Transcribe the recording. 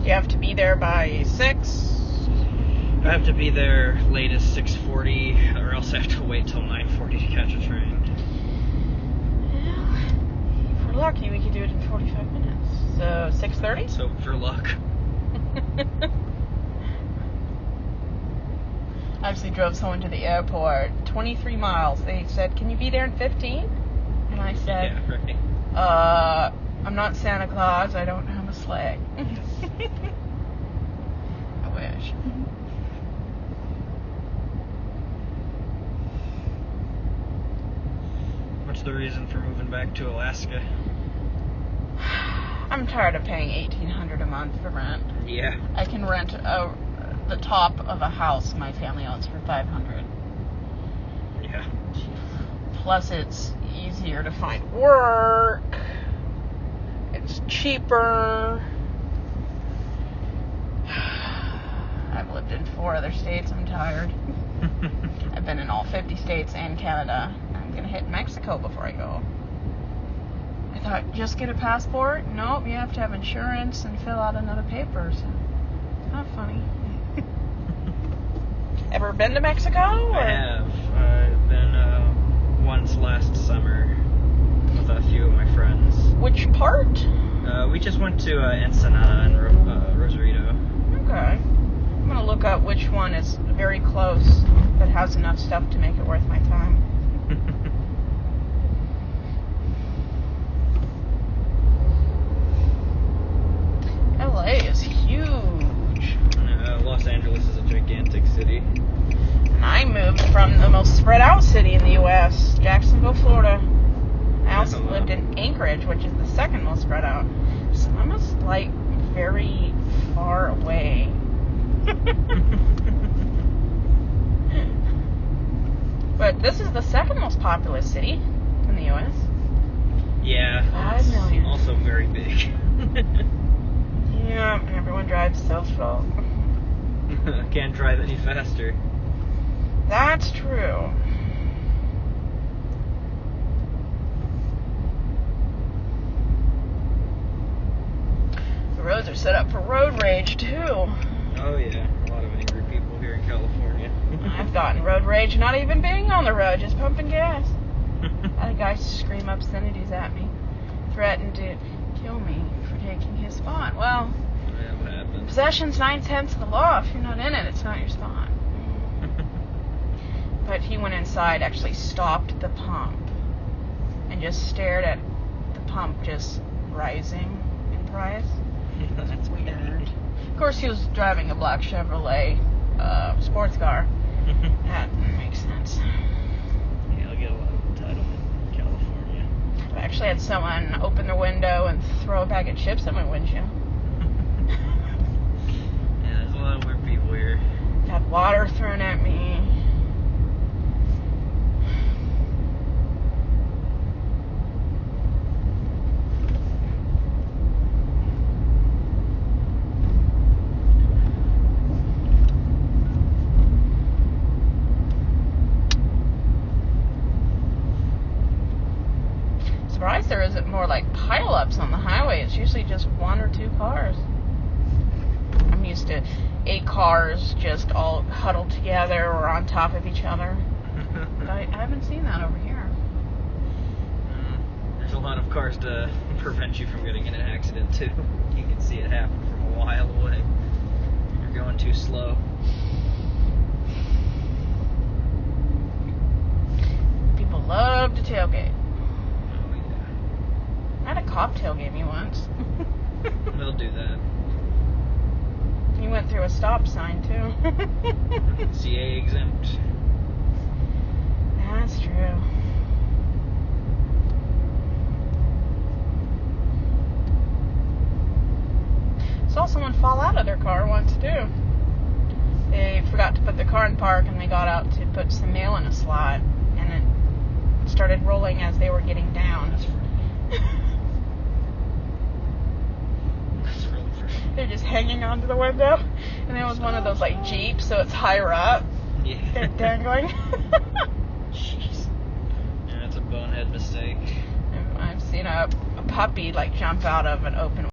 You have to be there by 6. I have to be there latest 6:40, or else I have to wait till 9:40 to catch a train. Well, if we're lucky, we could do it in 45 minutes. So 6:30? So for luck. I actually drove someone to the airport, 23 miles. They said, "Can you be there in 15?" And I said, Yeah, right. I'm not Santa Claus. I don't have a sleigh. I wish. What's the reason for moving back to Alaska? I'm tired of paying $1,800 a month for rent. Yeah. I can rent the top of a house my family owns for $500. Yeah. Plus, it's easier to find work. It's cheaper. I've lived in 4 other states. I'm tired. I've been in all 50 states and Canada. I'm going to hit Mexico before I go. I thought, just get a passport? Nope, you have to have insurance and fill out another paper. So, it's not funny. Ever been to Mexico? Or? I have. I've been once last summer with a few of my friends. Which part? We just went to Ensenada and Rosarito. Okay. I'm going to look up which one is very close but has enough stuff to make it worth my time. LA is huge. Los Angeles is a gigantic city. And I moved from the most spread out city in the U.S., Jacksonville, Florida. I also lived in Anchorage, which is the second most spread out. So I was like very far away. But this is the second most populous city in the U.S. Yeah. 5 million. Also very big. Yeah, and everyone drives so slow. Can't drive any faster. That's true. The roads are set up for road rage, too. Oh yeah, a lot of angry people here in California. I've gotten road rage not even being on the road, just pumping gas. I had a guy scream obscenities at me, threatened to kill me for taking his spot. Well, Yeah, what happened? possession's 9/10 of the law. If you're not in it, it's not your spot. But he went inside, actually stopped the pump, and just stared at the pump just rising in price. That's weird. Of course, he was driving a black Chevrolet sports car. That makes sense. Yeah, I'll get a lot of entitlement in California. I actually had someone open their window and throw a bag of chips at my windshield. Yeah, there's a lot of weird people here. Had water thrown at me. Surprised there isn't more like pile-ups on the highway. It's usually just 1 or 2 cars. I'm used to 8 cars just all huddled together or on top of each other. But I haven't seen that over here. There's a lot of cars to prevent you from getting in an accident too. You can see it happen from a while away. You're going too slow. People love to tailgate. Oh yeah. I had a cop tailgate me once. They'll do that. He went through a stop sign too. CA exempt. That's true. Saw someone fall out of their car once too. They forgot to put their car in park and they got out to put some mail in a slot and it started rolling as they were getting down. That's really frustrating. They're just hanging onto the window and it was one of those like Jeeps, so it's higher up. Yeah. They're dangling. Jeez. Yeah, that's a bonehead mistake. I've seen a puppy like jump out of an open